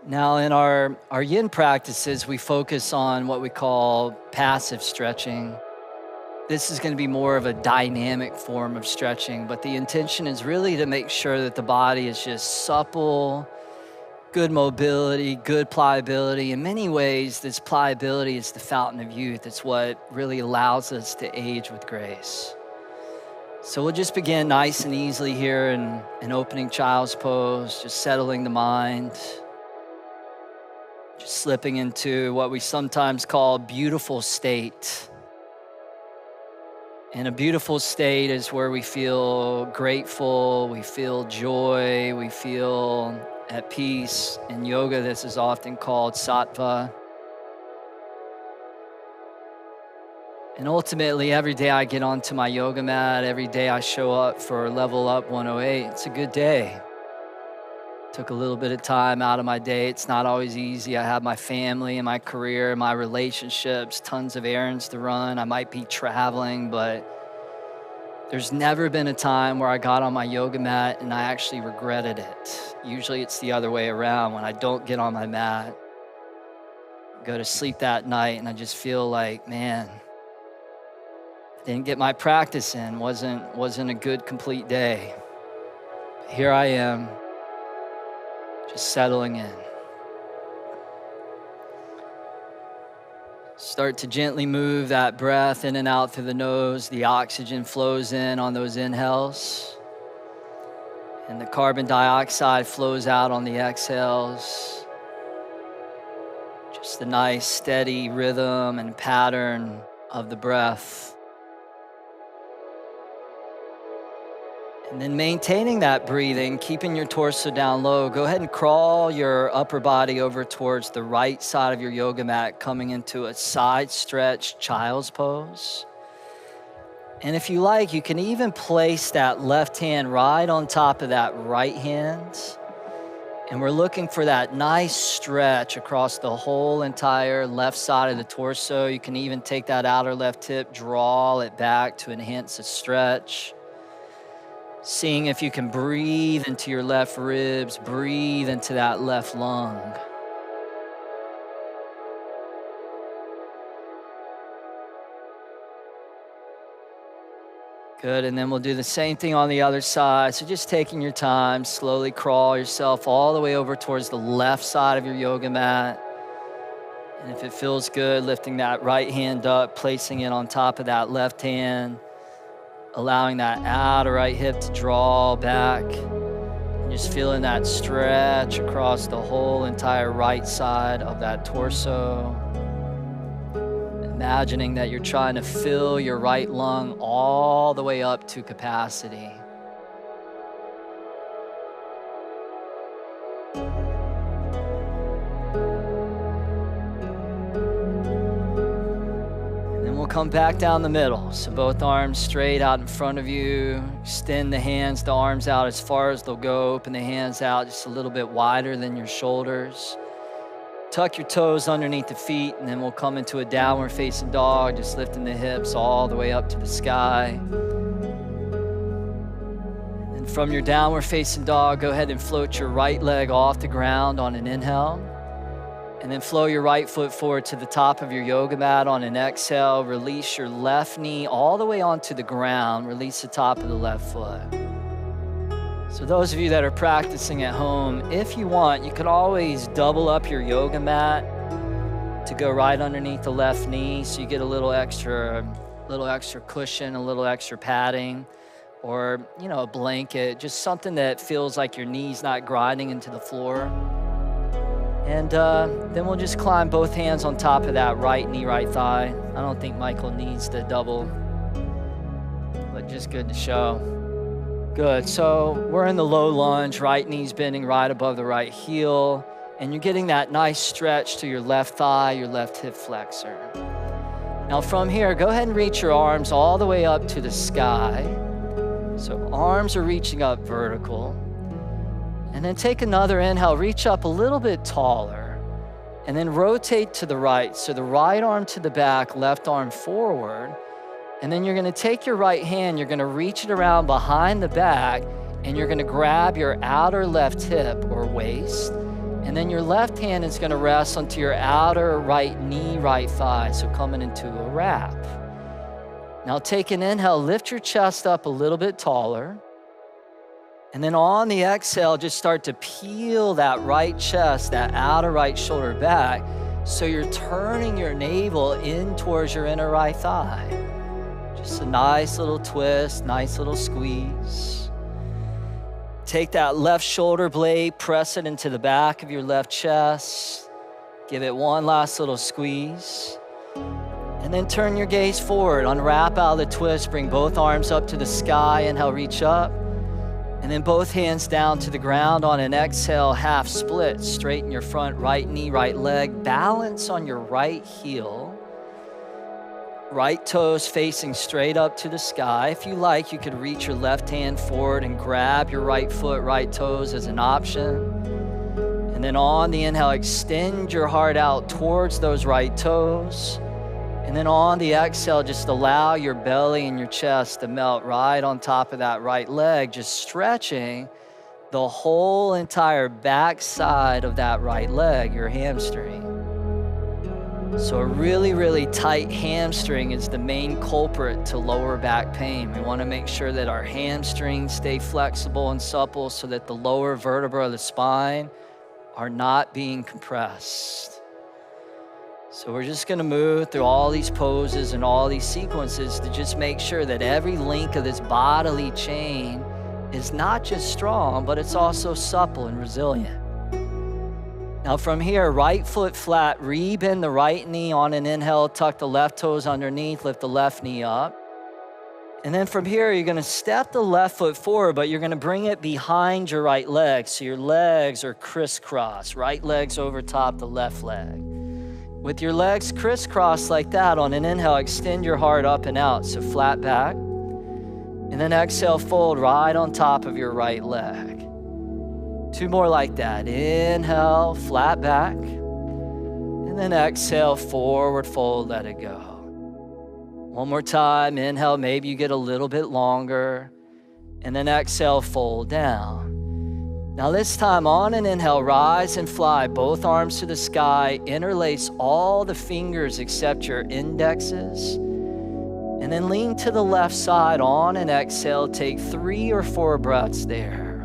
Now, in our yin practices, we focus on what we call passive stretching. This is going to be more of a dynamic form of stretching, but the intention is really to make sure that the body is just supple, good mobility, good pliability. In many ways, this pliability is the fountain of youth. It's what really allows us to age with grace. So we'll just begin nice and easily here in an opening child's pose, just settling the mind, just slipping into what we sometimes call beautiful state. And a beautiful state is where we feel grateful, we feel joy, we feel at peace. In yoga, this is often called sattva. And ultimately, every day I get onto my yoga mat, every day I show up for Level Up 108, it's a good day. Took a little bit of time out of my day. It's not always easy. I have my family and my career, my relationships, tons of errands to run. I might be traveling, but there's never been a time where I got on my yoga mat and I actually regretted it. Usually it's the other way around. When I don't get on my mat, go to sleep that night and I just feel like, man, I didn't get my practice in. Wasn't a good, complete day. Here I am, just settling in. Start to gently move that breath in and out through the nose. The oxygen flows in on those inhales, and the carbon dioxide flows out on the exhales. Just the nice, steady rhythm and pattern of the breath. And then maintaining that breathing, keeping your torso down low, go ahead and crawl your upper body over towards the right side of your yoga mat, coming into a side stretch child's pose. And if you like, you can even place that left hand right on top of that right hand. And we're looking for that nice stretch across the whole entire left side of the torso. You can even take that outer left hip, draw it back to enhance the stretch. Seeing if you can breathe into your left ribs, breathe into that left lung. Good, and then we'll do the same thing on the other side. So just taking your time, slowly crawl yourself all the way over towards the left side of your yoga mat. And if it feels good, lifting that right hand up, placing it on top of that left hand, allowing that outer right hip to draw back. And just feeling that stretch across the whole entire right side of that torso. Imagining that you're trying to fill your right lung all the way up to capacity. Come back down the middle. So both arms straight out in front of you. Extend the hands, the arms out as far as they'll go. Open the hands out just a little bit wider than your shoulders. Tuck your toes underneath the feet, and then we'll come into a downward facing dog, just lifting the hips all the way up to the sky. And from your downward facing dog, go ahead and float your right leg off the ground on an inhale. And then flow your right foot forward to the top of your yoga mat on an exhale. Release your left knee all the way onto the ground. Release the top of the left foot. So those of you that are practicing at home, if you want, you can always double up your yoga mat to go right underneath the left knee, so you get a little extra cushion, a little extra padding, or a blanket, just something that feels like your knee's not grinding into the floor. And then we'll just climb both hands on top of that right knee, right thigh. I don't think Michael needs the double, but just good to show. Good, so we're in the low lunge, right knee's bending right above the right heel, and you're getting that nice stretch to your left thigh, your left hip flexor. Now from here, go ahead and reach your arms all the way up to the sky. So arms are reaching up vertical. And then take another inhale, reach up a little bit taller, and then rotate to the right. So the right arm to the back, left arm forward. And then you're gonna take your right hand, you're gonna reach it around behind the back, and you're gonna grab your outer left hip or waist, And then your left hand is gonna rest onto your outer right knee, right thigh. So coming into a wrap. Now take an inhale, lift your chest up a little bit taller. And then on the exhale, just start to peel that right chest, that outer right shoulder back. So you're turning your navel in towards your inner right thigh. Just a nice little twist, nice little squeeze. Take that left shoulder blade, press it into the back of your left chest. Give it one last little squeeze. And then turn your gaze forward, unwrap out of the twist, bring both arms up to the sky, inhale, reach up. And then both hands down to the ground on an exhale, half split. Straighten your front right knee, right leg. Balance on your right heel. Right toes facing straight up to the sky. If you like, you could reach your left hand forward and grab your right foot, right toes as an option. And then on the inhale, extend your heart out towards those right toes. And then on the exhale, just allow your belly and your chest to melt right on top of that right leg, just stretching the whole entire back side of that right leg, your hamstring. So a really, really tight hamstring is the main culprit to lower back pain. We want to make sure that our hamstrings stay flexible and supple so that the lower vertebrae of the spine are not being compressed. So we're just gonna move through all these poses and all these sequences to just make sure that every link of this bodily chain is not just strong, but it's also supple and resilient. Now from here, right foot flat, rebend the right knee on an inhale, tuck the left toes underneath, lift the left knee up. And then from here, you're gonna step the left foot forward, but you're gonna bring it behind your right leg. So your legs are crisscross, right leg's over top the left leg. With your legs crisscrossed like that, on an inhale, extend your heart up and out, so flat back. And then exhale, fold right on top of your right leg. Two more like that. Inhale, flat back. And then exhale, forward fold, let it go. One more time, inhale, maybe you get a little bit longer. And then exhale, fold down. Now this time on an inhale, rise and fly, both arms to the sky, interlace all the fingers except your indexes, and then lean to the left side on an exhale, take 3 or 4 breaths there.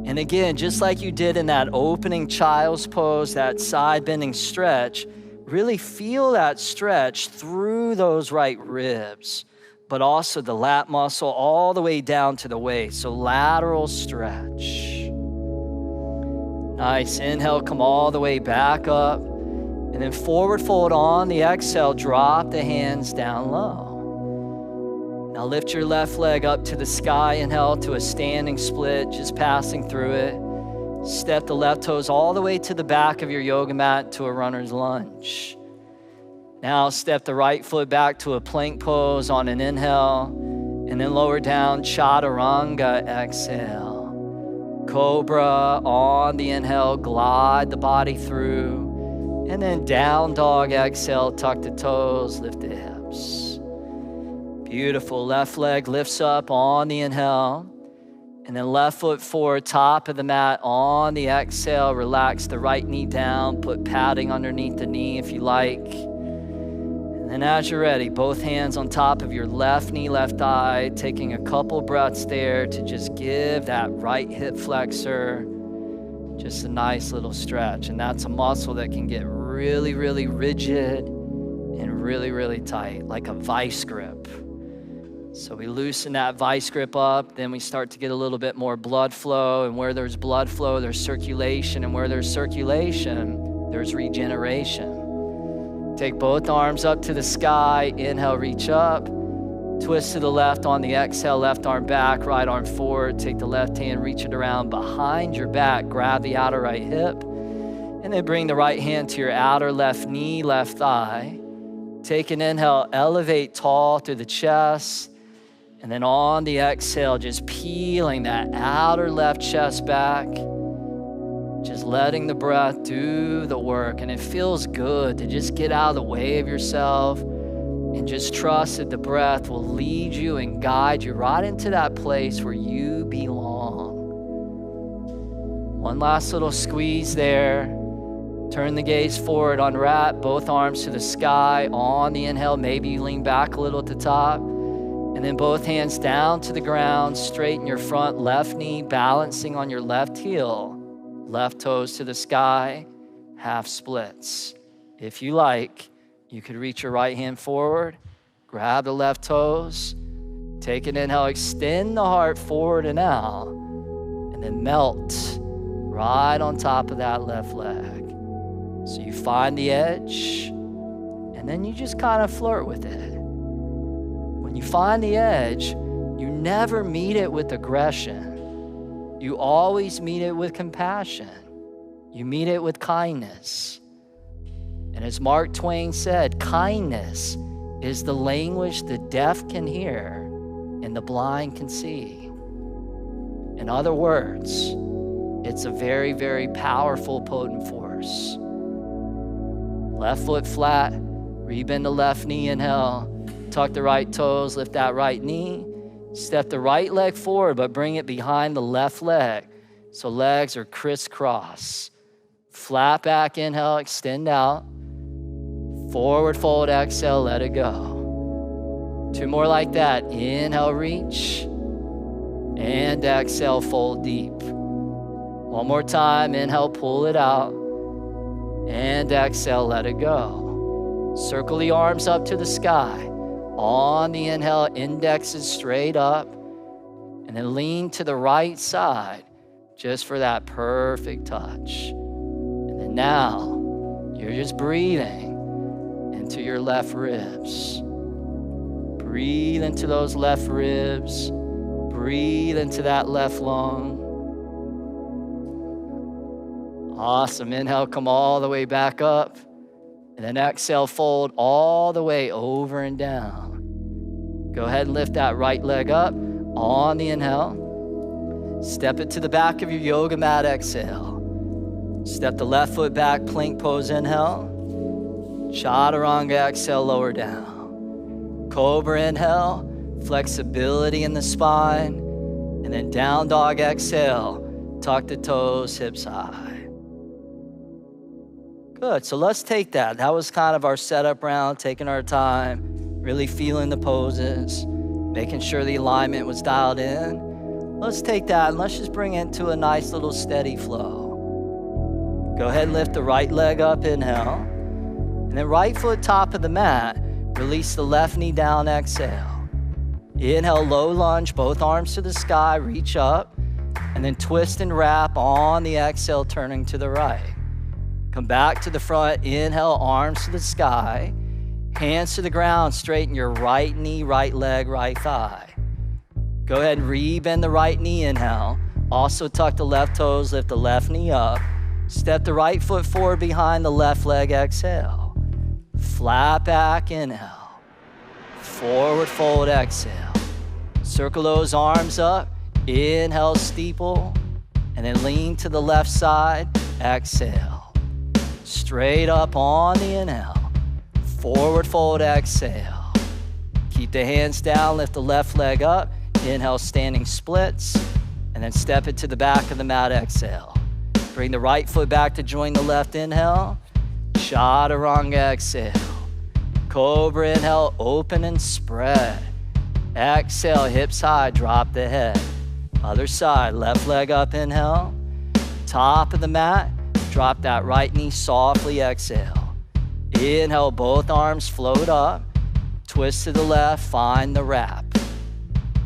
And again, just like you did in that opening child's pose, that side bending stretch, really feel that stretch through those right ribs, but also the lat muscle all the way down to the waist, so lateral stretch. Nice, inhale, come all the way back up, and then forward fold on the exhale, drop the hands down low. Now lift your left leg up to the sky, inhale to a standing split, just passing through it. Step the left toes all the way to the back of your yoga mat to a runner's lunge. Now step the right foot back to a plank pose on an inhale, and then lower down, chaturanga, exhale. Cobra on the inhale, glide the body through, and then down dog, exhale, tuck the toes, lift the hips. Beautiful, left leg lifts up on the inhale, and then left foot forward, top of the mat on the exhale, relax the right knee down, put padding underneath the knee if you like. And as you're ready, both hands on top of your left knee, left thigh, taking a couple breaths there to just give that right hip flexor just a nice little stretch. And that's a muscle that can get really, really rigid and really, really tight, like a vice grip. So we loosen that vice grip up, then we start to get a little bit more blood flow. And where there's blood flow, there's circulation. And where there's circulation, there's regeneration. Take both arms up to the sky, inhale, reach up, twist to the left on the exhale, left arm back, right arm forward, take the left hand, reach it around behind your back, grab the outer right hip, and then bring the right hand to your outer left knee, left thigh. Take an inhale, elevate tall through the chest, and then on the exhale, just peeling that outer left chest back, just letting the breath do the work. And it feels good to just get out of the way of yourself and just trust that the breath will lead you and guide you right into that place where you belong. One last little squeeze there. Turn the gaze forward, unwrap both arms to the sky. On the inhale, maybe you lean back a little at the top. And then both hands down to the ground, straighten your front left knee, balancing on your left heel. Left toes to the sky, half splits. If you like, you could reach your right hand forward, grab the left toes, take an inhale, extend the heart forward and out, and then melt right on top of that left leg. So you find the edge, and then you just kind of flirt with it. When you find the edge, you never meet it with aggression. You always meet it with compassion. You meet it with kindness. And as Mark Twain said, kindness is the language the deaf can hear and the blind can see. In other words, it's a very, very powerful, potent force. Left foot flat, rebend the left knee, inhale. Tuck the right toes, lift that right knee. Step the right leg forward, but bring it behind the left leg. So legs are crisscross. Flat back, inhale, extend out. Forward fold, exhale, let it go. 2 more like that. Inhale, reach. And exhale, fold deep. 1 more time, inhale, pull it out. And exhale, let it go. Circle the arms up to the sky. On the inhale, indexes straight up. And then lean to the right side just for that perfect touch. And then now, you're just breathing into your left ribs. Breathe into those left ribs. Breathe into that left lung. Awesome. Inhale, come all the way back up. And then exhale, fold all the way over and down. Go ahead and lift that right leg up. On the inhale. Step it to the back of your yoga mat, exhale. Step the left foot back, plank pose, inhale. Chaturanga, exhale, lower down. Cobra, inhale. Flexibility in the spine. And then down dog, exhale. Tuck the toes, hips high. Good, so let's take that. That was kind of our setup round, taking our time, really feeling the poses, making sure the alignment was dialed in. Let's take that and let's just bring it to a nice little steady flow. Go ahead and lift the right leg up, inhale. And then right foot top of the mat, release the left knee down, exhale. Inhale, low lunge, both arms to the sky, reach up, and then twist and wrap on the exhale, turning to the right. Come back to the front, inhale, arms to the sky, hands to the ground, straighten your right knee, right leg, right thigh. Go ahead and rebend the right knee, inhale. Also tuck the left toes, lift the left knee up. Step the right foot forward behind the left leg, exhale. Flat back, inhale. Forward fold, exhale. Circle those arms up, inhale, steeple, and then lean to the left side, exhale. Straight up on the inhale. Forward fold, exhale. Keep the hands down, lift the left leg up. Inhale, standing splits. And then step it to the back of the mat, exhale. Bring the right foot back to join the left, inhale. Chaturanga, exhale. Cobra, inhale, open and spread. Exhale, hips high, drop the head. Other side, left leg up, inhale. Top of the mat. Drop that right knee softly, exhale. Inhale, both arms float up. Twist to the left, find the wrap.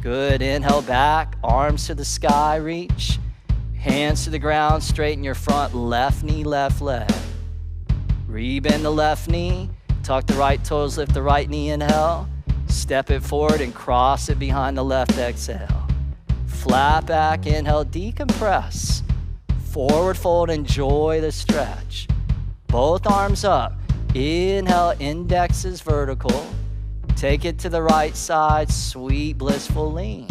Good, inhale back, arms to the sky, reach. Hands to the ground, straighten your front left knee, left leg. Rebend the left knee, tuck the right toes, lift the right knee, inhale. Step it forward and cross it behind the left, exhale. Flat back, inhale, decompress. Forward fold, enjoy the stretch. Both arms up. Inhale, index is vertical. Take it to the right side, sweet, blissful lean.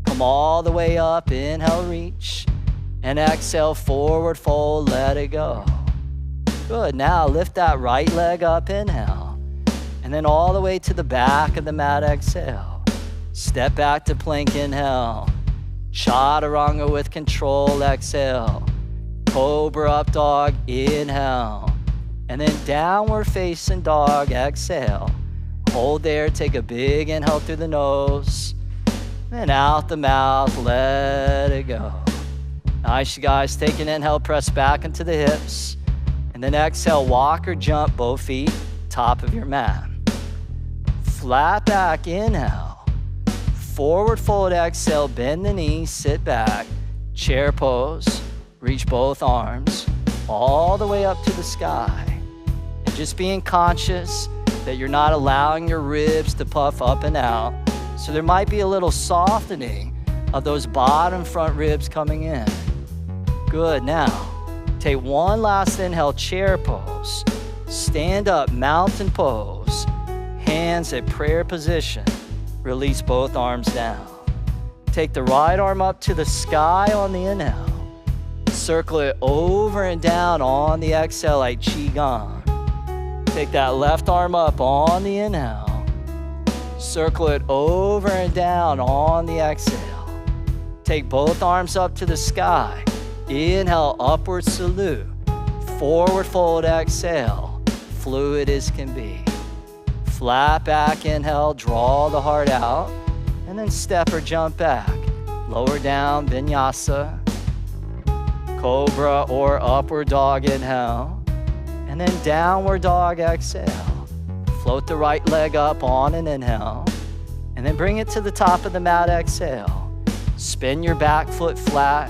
Come all the way up, inhale, reach. And exhale, forward fold, let it go. Good, now lift that right leg up, inhale. And then all the way to the back of the mat, exhale. Step back to plank, inhale. Chaturanga with control, exhale. Cobra Up Dog, inhale. And then downward facing dog, exhale. Hold there, take a big inhale through the nose. Then out the mouth, let it go. Nice, you guys. Take an inhale, press back into the hips. And then exhale, walk or jump both feet, top of your mat. Flat back, inhale. Forward fold, exhale, bend the knees, sit back. Chair pose, reach both arms all the way up to the sky. And just being conscious that you're not allowing your ribs to puff up and out. So there might be a little softening of those bottom front ribs coming in. Good, now take one last inhale, chair pose. Stand up, mountain pose. Hands at prayer position. Release both arms down. Take the right arm up to the sky on the inhale. Circle it over and down on the exhale like Qigong. Take that left arm up on the inhale. Circle it over and down on the exhale. Take both arms up to the sky. Inhale, upward salute. Forward fold, exhale. Fluid as can be. Flat back, inhale, draw the heart out. And then step or jump back. Lower down, vinyasa. Cobra or upward dog, inhale. And then downward dog, exhale. Float the right leg up on an inhale. And then bring it to the top of the mat, exhale. Spin your back foot flat.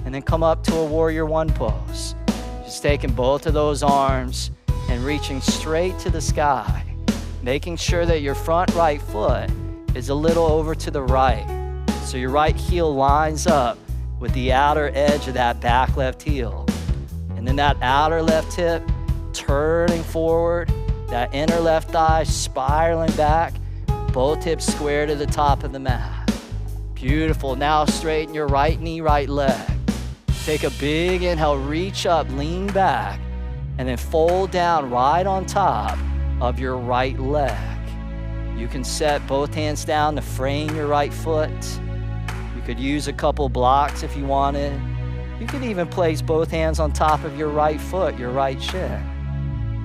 And then come up to a warrior one pose. Just taking both of those arms and reaching straight to the sky. Making sure that your front right foot is a little over to the right. So your right heel lines up with the outer edge of that back left heel. And then that outer left hip turning forward. That inner left thigh spiraling back, both hips square to the top of the mat. Beautiful. Now straighten your right knee, right leg. Take a big inhale, reach up, lean back, and then fold down right on top of your right leg. You can set both hands down to frame your right foot. You could use a couple blocks if you wanted. You could even place both hands on top of your right foot, your right shin.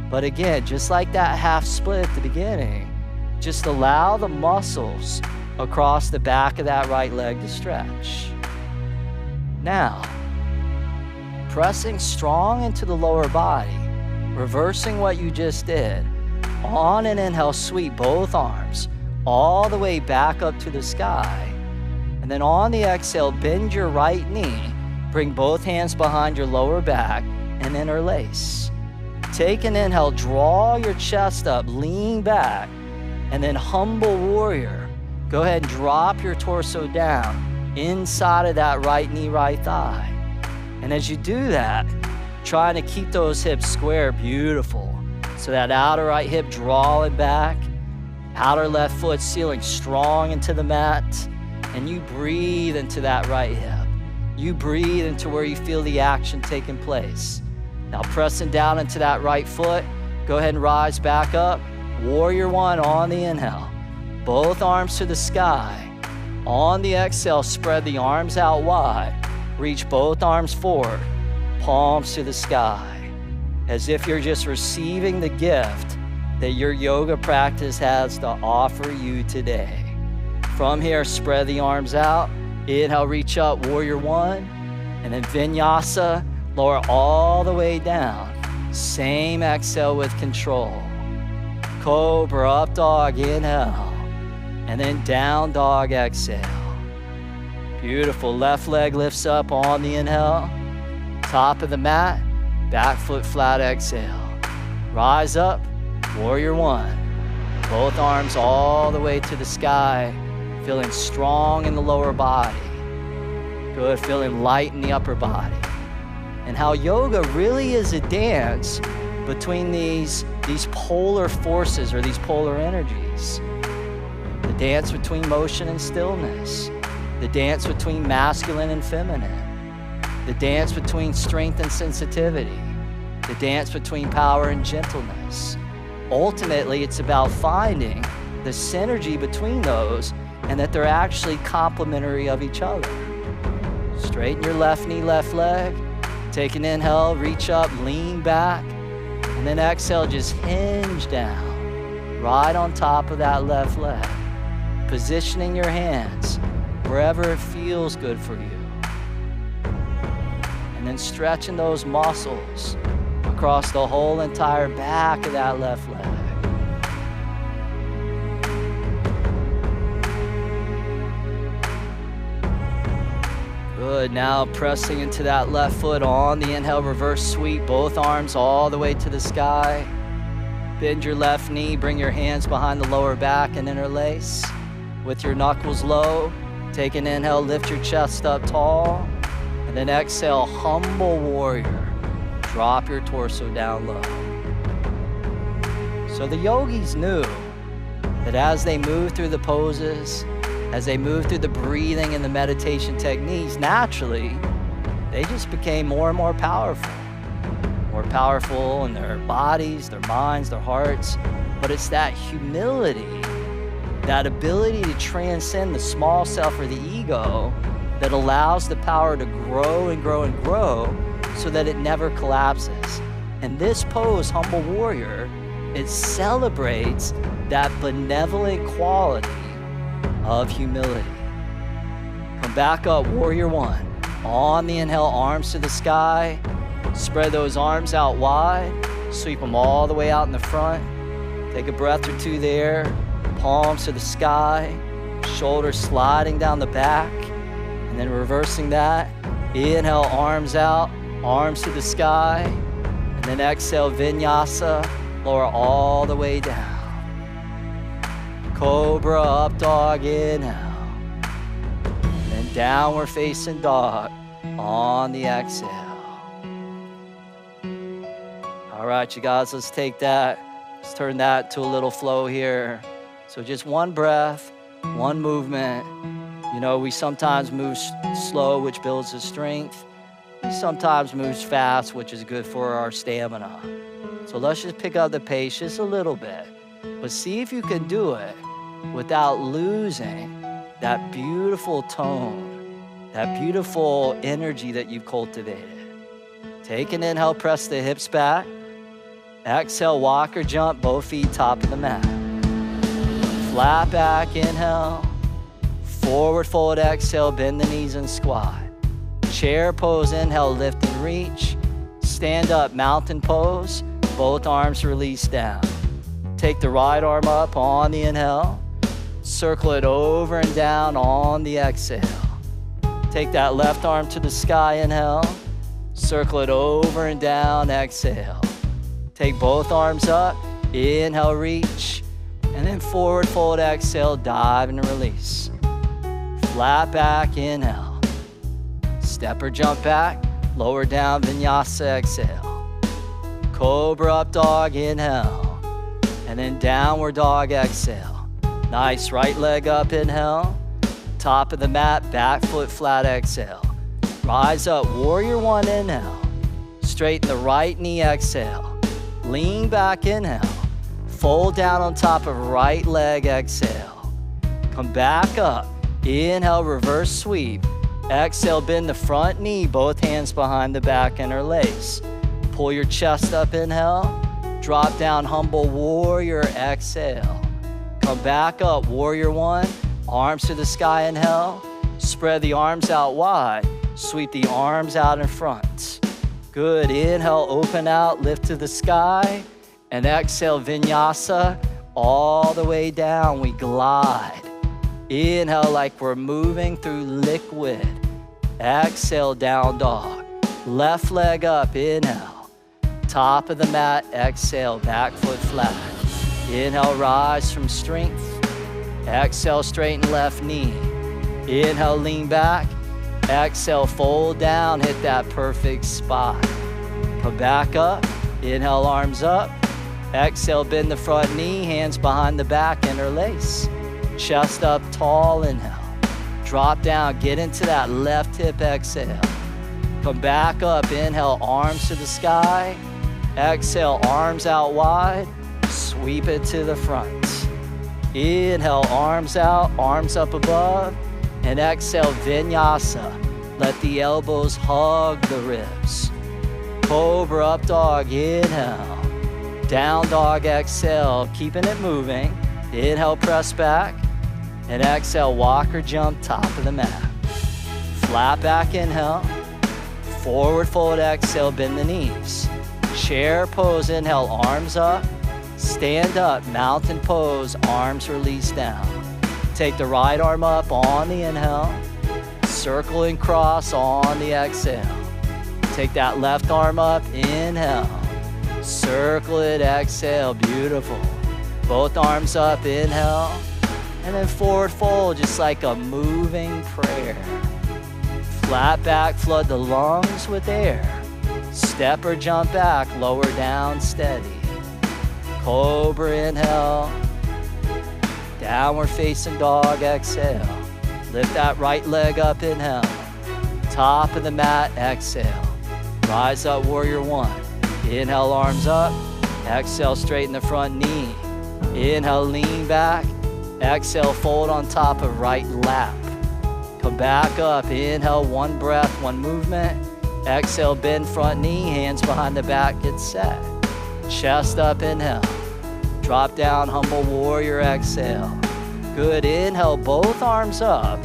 But again, just like that half split at the beginning, just allow the muscles across the back of that right leg to stretch. Now, pressing strong into the lower body, reversing what you just did. On an inhale, sweep both arms all the way back up to the sky. And then on the exhale, bend your right knee, bring both hands behind your lower back, and interlace. Take an inhale, draw your chest up, lean back, and then humble warrior. Go ahead and drop your torso down inside of that right knee, right thigh. And as you do that, trying to keep those hips square, beautiful. So that outer right hip drawing back, outer left foot sealing strong into the mat, and you breathe into that right hip. You breathe into where you feel the action taking place. Now pressing down into that right foot, go ahead and rise back up. Warrior one on the inhale. Both arms to the sky. On the exhale, spread the arms out wide. Reach both arms forward, palms to the sky. As if you're just receiving the gift that your yoga practice has to offer you today. From here, spread the arms out. Inhale, reach up, warrior one. And then vinyasa. Lower all the way down. Same exhale with control. Cobra Up Dog, inhale. And then down dog, exhale. Beautiful. Left leg lifts up on the inhale. Top of the mat. Back foot flat, exhale. Rise up, warrior one. Both arms all the way to the sky. Feeling strong in the lower body. Good. Feeling light in the upper body. And how yoga really is a dance between these polar forces or these polar energies. The dance between motion and stillness. The dance between masculine and feminine. The dance between strength and sensitivity. The dance between power and gentleness. Ultimately, it's about finding the synergy between those and that they're actually complementary of each other. Straighten your left knee, left leg. Take an inhale, reach up, lean back, and then exhale, just hinge down, right on top of that left leg. Positioning your hands wherever it feels good for you. And then stretching those muscles across the whole entire back of that left leg. Good, now pressing into that left foot on the inhale, reverse sweep, both arms all the way to the sky. Bend your left knee, bring your hands behind the lower back and interlace. With your knuckles low, take an inhale, lift your chest up tall, and then exhale, humble warrior. Drop your torso down low. So the yogis knew that as they moved through the poses, as they moved through the breathing and the meditation techniques, naturally, they just became more and more powerful. More powerful in their bodies, their minds, their hearts. But it's that humility, that ability to transcend the small self or the ego that allows the power to grow and grow and grow so that it never collapses. And this pose, Humble Warrior, it celebrates that benevolent quality of humility. Come back up, Warrior One. On the inhale, arms to the sky. Spread those arms out wide. Sweep them all the way out in the front. Take a breath or two there. Palms to the sky. Shoulders sliding down the back. And then reversing that. Inhale, arms out. Arms to the sky. And then exhale, Vinyasa. Lower all the way down. Cobra Up Dog, inhale. And then downward facing dog on the exhale. All right, you guys, let's take that. Let's turn that to a little flow here. So just one breath, one movement. You know, we sometimes move slow, which builds the strength. We sometimes move fast, which is good for our stamina. So let's just pick up the pace just a little bit. But see if you can do it without losing that beautiful tone, that beautiful energy that you've cultivated. Take an inhale, press the hips back. Exhale, walk or jump, both feet top of the mat. Flat back, inhale. Forward fold, exhale, bend the knees and squat. Chair pose, inhale, lift and reach. Stand up, mountain pose, both arms release down. Take the right arm up on the inhale. Circle it over and down on the exhale. Take that left arm to the sky, inhale. Circle it over and down, exhale. Take both arms up, inhale, reach. And then forward fold, exhale, dive and release. Flat back, inhale. Step or jump back, lower down, Vinyasa, exhale. Cobra Up Dog, inhale. And then downward dog, exhale. Nice, right leg up, inhale. Top of the mat, back foot flat, exhale. Rise up, Warrior One, inhale. Straighten the right knee, exhale. Lean back, inhale. Fold down on top of right leg, exhale. Come back up, inhale, reverse sweep. Exhale, bend the front knee, both hands behind the back, interlace. Pull your chest up, inhale. Drop down, Humble Warrior, exhale. Come back up, Warrior One. Arms to the sky, inhale. Spread the arms out wide. Sweep the arms out in front. Good, inhale, open out, lift to the sky. And exhale, Vinyasa, all the way down, we glide. Inhale like we're moving through liquid. Exhale, down dog. Left leg up, inhale. Top of the mat, exhale, back foot flat. Inhale, rise from strength. Exhale, straighten left knee. Inhale, lean back. Exhale, fold down, hit that perfect spot. Come back up. Inhale, arms up. Exhale, bend the front knee, hands behind the back, interlace. Chest up tall, inhale. Drop down, get into that left hip, exhale. Come back up, inhale, arms to the sky. Exhale, arms out wide. Sweep it to the front. Inhale, arms out, arms up above. And exhale, Vinyasa. Let the elbows hug the ribs. Cobra Up Dog, inhale. Down Dog, exhale, keeping it moving. Inhale, press back. And exhale, walk or jump, top of the mat. Flat back, inhale. Forward fold, exhale, bend the knees. Chair pose, inhale, arms up. Stand up, mountain pose, arms release down. Take the right arm up on the inhale. Circle and cross on the exhale. Take that left arm up, inhale. Circle it, exhale, beautiful. Both arms up, inhale. And then forward fold, just like a moving prayer. Flat back, flood the lungs with air. Step or jump back, lower down, steady. Cobra, inhale. Downward facing dog, exhale. Lift that right leg up, inhale. Top of the mat, exhale. Rise up, warrior one. Inhale, arms up. Exhale, straighten the front knee. Inhale, lean back. Exhale, fold on top of right lap. Come back up, inhale, one breath, one movement. Exhale, bend front knee, hands behind the back, get set. Chest up, inhale. Drop down, humble warrior, exhale. Good, inhale, both arms up.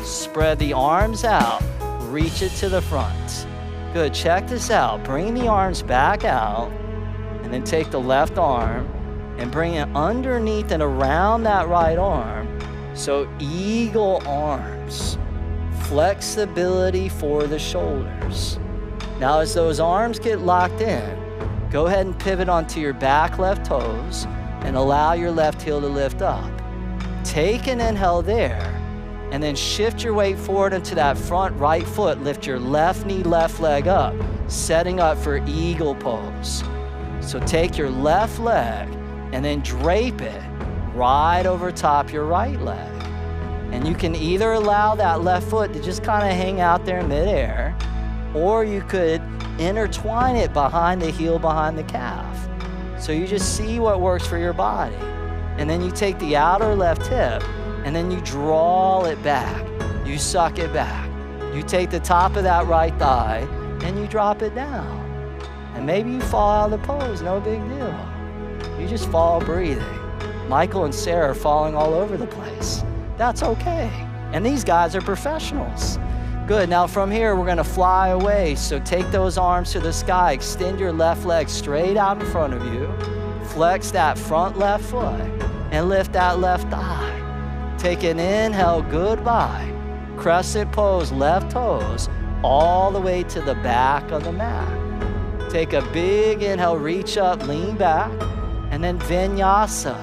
Spread the arms out, reach it to the front. Good, check this out. Bring the arms back out, and then take the left arm and bring it underneath and around that right arm. So eagle arms, flexibility for the shoulders. Now as those arms get locked in, go ahead and pivot onto your back left toes and allow your left heel to lift up. Take an inhale there, and then shift your weight forward into that front right foot. Lift your left knee, left leg up, setting up for eagle pose. So take your left leg and then drape it right over top your right leg. And you can either allow that left foot to just kind of hang out there in midair, or you could intertwine it behind the heel, behind the calf. So you just see what works for your body. And then you take the outer left hip and then you draw it back. You suck it back. You take the top of that right thigh and you drop it down. And maybe you fall out of the pose, no big deal. You just fall breathing. Michael and Sarah are falling all over the place. That's okay. And these guys are professionals. Good, now from here, we're gonna fly away. So take those arms to the sky, extend your left leg straight out in front of you, flex that front left foot, and lift that left thigh. Take an inhale, goodbye. Crescent pose, left toes, all the way to the back of the mat. Take a big inhale, reach up, lean back, and then vinyasa,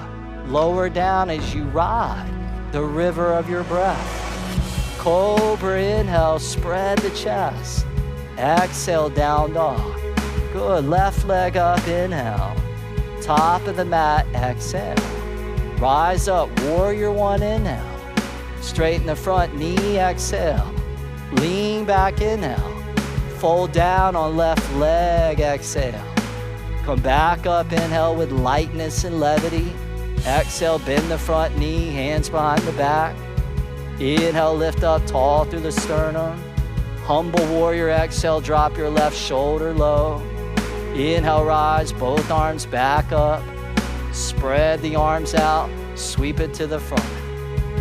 lower down as you ride the river of your breath. Cobra, inhale, spread the chest. Exhale, down dog. Good, left leg up, inhale. Top of the mat, exhale. Rise up, warrior one, inhale. Straighten the front knee, exhale. Lean back, inhale. Fold down on left leg, exhale. Come back up, inhale with lightness and levity. Exhale, bend the front knee, hands behind the back. Inhale, lift up tall through the sternum. Humble warrior, exhale, drop your left shoulder low. Inhale, rise, both arms back up. Spread the arms out, sweep it to the front.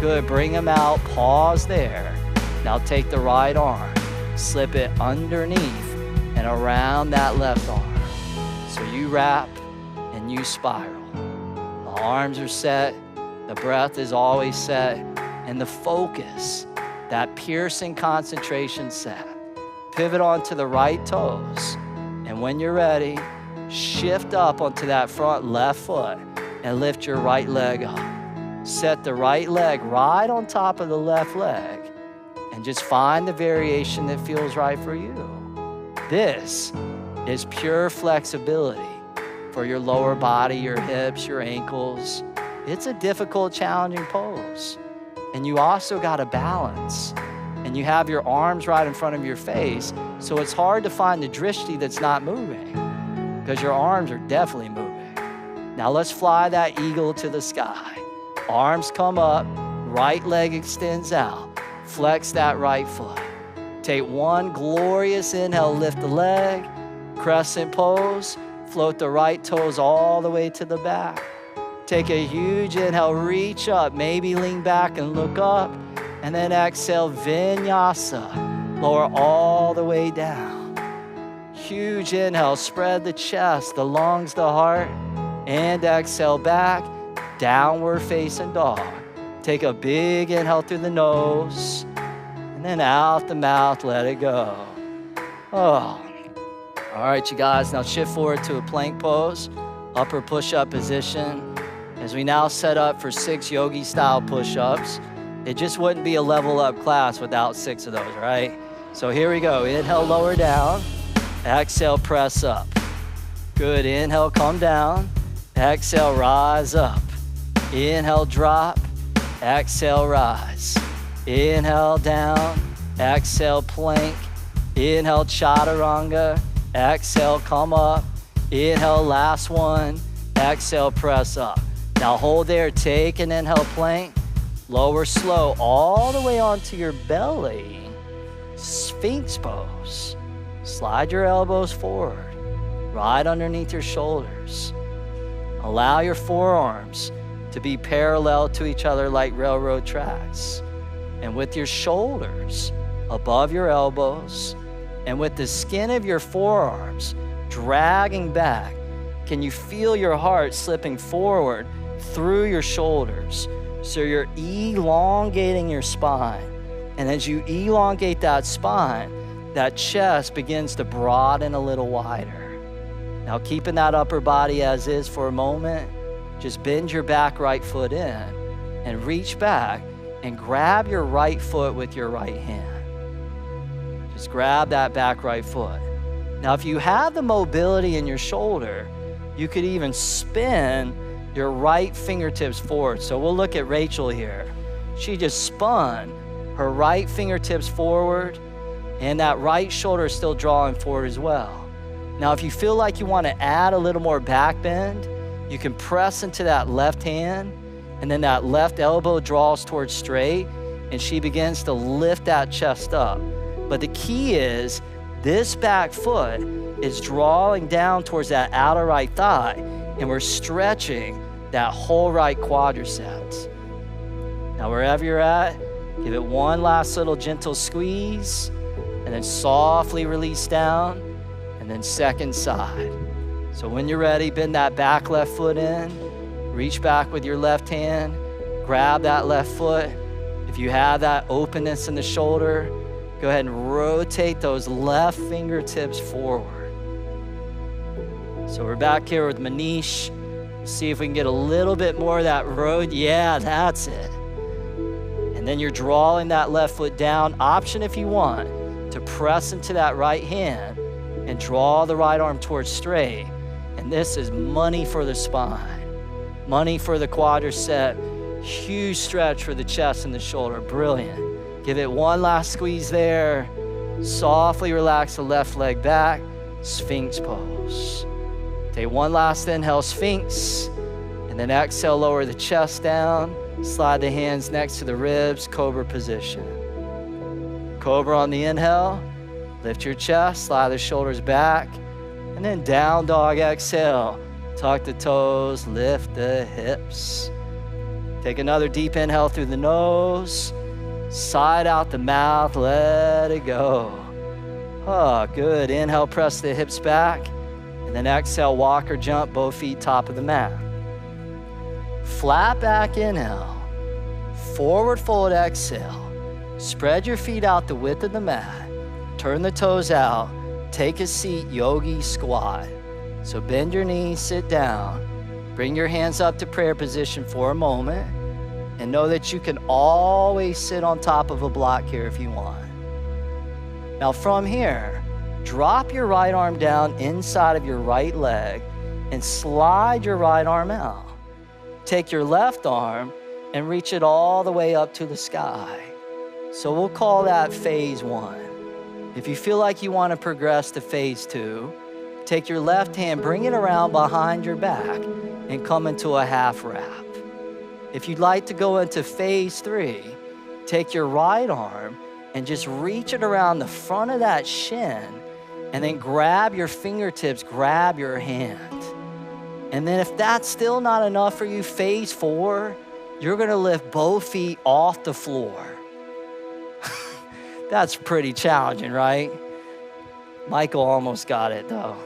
Good, bring them out, pause there. Now take the right arm, slip it underneath and around that left arm. So you wrap and you spiral. The arms are set, the breath is always set, and the focus, that piercing concentration set. Pivot onto the right toes, and when you're ready, shift up onto that front left foot and lift your right leg up. Set the right leg right on top of the left leg and just find the variation that feels right for you. This is pure flexibility for your lower body, your hips, your ankles. It's a difficult, challenging pose. And you also got to balance. And you have your arms right in front of your face, so it's hard to find the drishti that's not moving because your arms are definitely moving. Now let's fly that eagle to the sky. Arms come up, right leg extends out. Flex that right foot. Take one glorious inhale, lift the leg. Crescent Pose. Float the right toes all the way to the back. Take a huge inhale, reach up, maybe lean back and look up. And then exhale, Vinyasa. Lower all the way down. Huge inhale, spread the chest, the lungs, the heart. And exhale back, downward facing dog. Take a big inhale through the nose. And then out the mouth, let it go. Oh. All right, you guys, now shift forward to a plank pose, upper push-up position. As we now set up for 6 yogi-style push-ups. It just wouldn't be a level up class without 6 of those, right? So here we go. Inhale, lower down. Exhale, press up. Good. Inhale, come down. Exhale, rise up. Inhale, drop. Exhale, rise. Inhale, down. Exhale, plank. Inhale, chaturanga. Exhale, come up. Inhale, last one. Exhale, press up. Now hold there. Take an inhale, plank. Lower slow all the way onto your belly. Sphinx pose. Slide your elbows forward, right underneath your shoulders. Allow your forearms to be parallel to each other like railroad tracks. And with your shoulders above your elbows and with the skin of your forearms dragging back, can you feel your heart slipping forward through your shoulders? So you're elongating your spine. And as you elongate that spine, that chest begins to broaden a little wider. Now keeping that upper body as is for a moment, just bend your back right foot in and reach back and grab your right foot with your right hand. Just grab that back right foot. Now if you have the mobility in your shoulder, you could even spin your right fingertips forward. So we'll look at Rachel here. She just spun her right fingertips forward and that right shoulder is still drawing forward as well. Now, if you feel like you want to add a little more back bend, you can press into that left hand and then that left elbow draws towards straight and she begins to lift that chest up. But the key is this back foot is drawing down towards that outer right thigh and we're stretching that whole right quadriceps. Now, wherever you're at, give it one last little gentle squeeze and then softly release down and then second side. So when you're ready, bend that back left foot in, reach back with your left hand, grab that left foot. If you have that openness in the shoulder, go ahead and rotate those left fingertips forward. So we're back here with Manish. See if we can get a little bit more of that road. Yeah, that's it. And then you're drawing that left foot down. Option if you want to press into that right hand and draw the right arm towards straight. And this is money for the spine, money for the quadricep, huge stretch for the chest and the shoulder. Brilliant. Give it one last squeeze there. Softly relax the left leg back. Sphinx pose. Take one last inhale, Sphinx, and then exhale, lower the chest down, slide the hands next to the ribs, Cobra position. Cobra on the inhale, lift your chest, slide the shoulders back, and then down dog, exhale, tuck the toes, lift the hips. Take another deep inhale through the nose, side out the mouth, let it go. Oh, good. Inhale, press the hips back. And then exhale, walk or jump, both feet top of the mat. Flat back inhale, forward fold exhale. Spread your feet out the width of the mat. Turn the toes out. Take a seat, yogi squat. So bend your knees, sit down. Bring your hands up to prayer position for a moment. And know that you can always sit on top of a block here if you want. Now from here, drop your right arm down inside of your right leg and slide your right arm out. Take your left arm and reach it all the way up to the sky. So we'll call that phase 1. If you feel like you want to progress to phase 2, take your left hand, bring it around behind your back and come into a half wrap. If you'd like to go into phase 3, take your right arm and just reach it around the front of that shin And then grab your fingertips, grab your hand. And then if that's still not enough for you, phase 4, you're gonna lift both feet off the floor. That's pretty challenging, right? Michael almost got it though.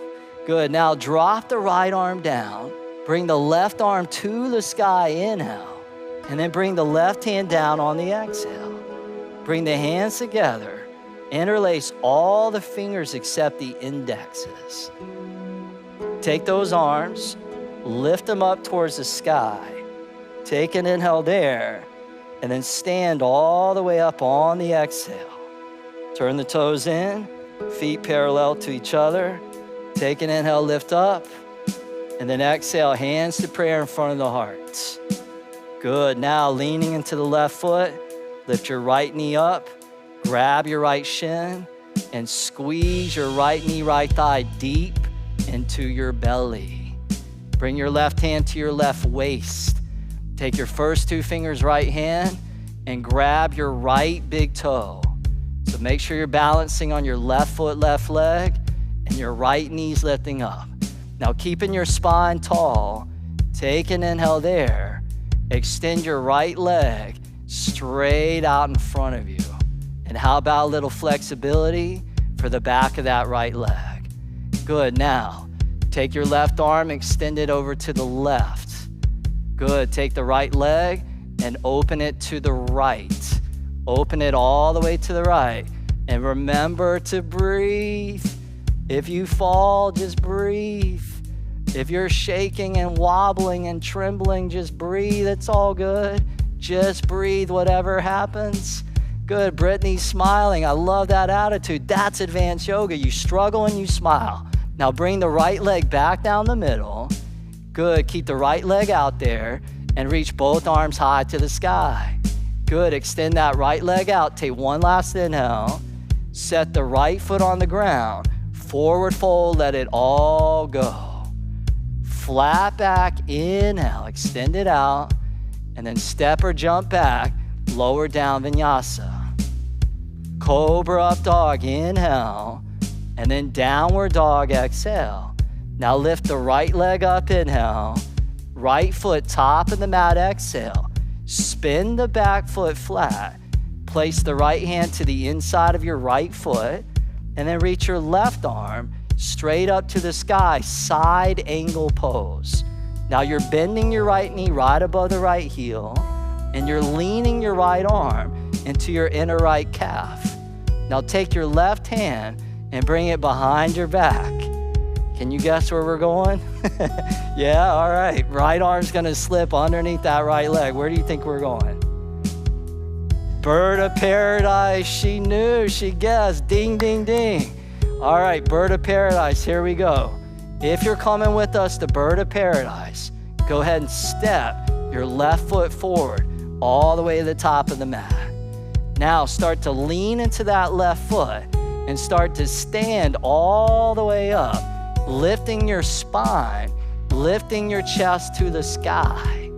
Good, now drop the right arm down. Bring the left arm to the sky, inhale. And then bring the left hand down on the exhale. Bring the hands together. Interlace all the fingers except the indexes. Take those arms, lift them up towards the sky. Take an inhale there, and then stand all the way up on the exhale. Turn the toes in, feet parallel to each other. Take an inhale, lift up, and then exhale, hands to prayer in front of the heart. Good, now leaning into the left foot, lift your right knee up, grab your right shin, and squeeze your right knee, right thigh deep into your belly. Bring your left hand to your left waist. Take your first 2 fingers, right hand, and grab your right big toe. So make sure you're balancing on your left foot, left leg, and your right knee's lifting up. Now keeping your spine tall, take an inhale there. Extend your right leg straight out in front of you. And how about a little flexibility for the back of that right leg? Good, now take your left arm, extend it over to the left. Good, take the right leg and open it to the right. Open it all the way to the right. And remember to breathe. If you fall, just breathe. If you're shaking and wobbling and trembling, just breathe. It's all good. Just breathe, whatever happens. Good, Brittany's smiling. I love that attitude. That's advanced yoga. You struggle and you smile. Now bring the right leg back down the middle. Good, keep the right leg out there and reach both arms high to the sky. Good, extend that right leg out. Take one last inhale. Set the right foot on the ground. Forward fold, let it all go. Flat back, inhale, extend it out. And then step or jump back, lower down vinyasa. Cobra Up Dog, inhale. And then downward dog, exhale. Now lift the right leg up, inhale. Right foot top of the mat, exhale. Spin the back foot flat. Place the right hand to the inside of your right foot. And then reach your left arm straight up to the sky, side angle pose. Now you're bending your right knee right above the right heel. And you're leaning your right arm into your inner right calf. Now take your left hand and bring it behind your back. Can you guess where we're going? Yeah, all right. Right arm's gonna slip underneath that right leg. Where do you think we're going? Bird of paradise. She knew, she guessed. Ding, ding, ding. All right, bird of paradise, here we go. If you're coming with us to bird of paradise, go ahead and step your left foot forward all the way to the top of the mat. Now start to lean into that left foot and start to stand all the way up, lifting your spine, lifting your chest to the sky.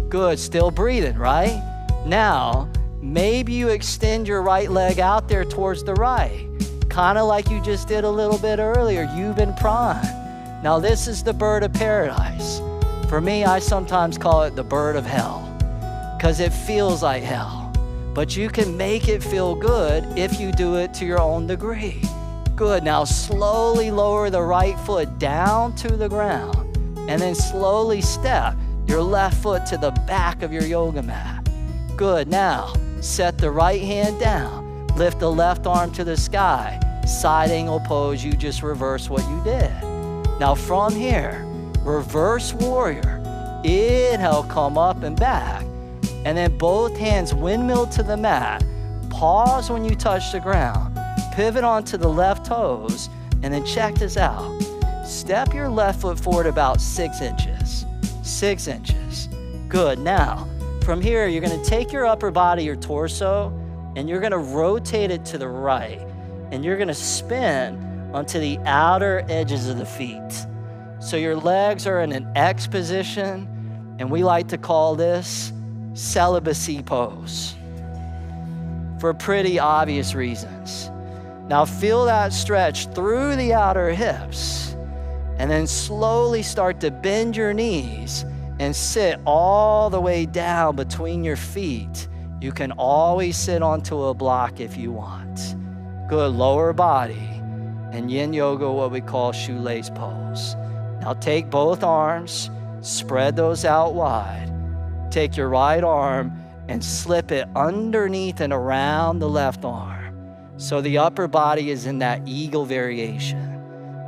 Good, still breathing, right? Now, maybe you extend your right leg out there towards the right, kind of like you just did a little bit earlier. You've been primed. Now this is the bird of paradise. For me, I sometimes call it the bird of hell because it feels like hell. But you can make it feel good if you do it to your own degree. Good, now slowly lower the right foot down to the ground and then slowly step your left foot to the back of your yoga mat. Good, now set the right hand down, lift the left arm to the sky, side angle pose, you just reverse what you did. Now from here, reverse warrior, inhale, come up and back, and then both hands windmill to the mat, pause when you touch the ground, pivot onto the left toes, and then check this out. Step your left foot forward about 6 inches. 6 inches. Good. Now, from here, you're going to take your upper body, your torso, and you're going to rotate it to the right. And you're going to spin onto the outer edges of the feet. So your legs are in an X position, and we like to call this Celibacy Pose for pretty obvious reasons. Now feel that stretch through the outer hips, and then slowly start to bend your knees and sit all the way down between your feet. You can always sit onto a block if you want. Good, lower body. And yin yoga, what we call shoelace pose. Now take both arms, spread those out wide. Take your right arm and slip it underneath and around the left arm. So the upper body is in that eagle variation.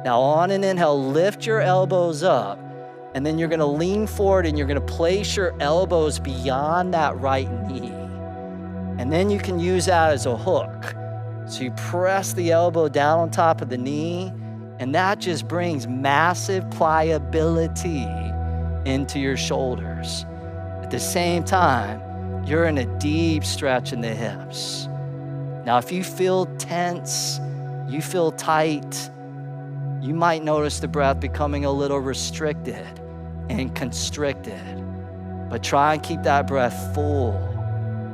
Now on an inhale, lift your elbows up, and then you're gonna lean forward and you're gonna place your elbows beyond that right knee. And then you can use that as a hook. So you press the elbow down on top of the knee, and that just brings massive pliability into your shoulders. At the same time, you're in a deep stretch in the hips. Now, if you feel tense, you feel tight, you might notice the breath becoming a little restricted and constricted. But try and keep that breath full.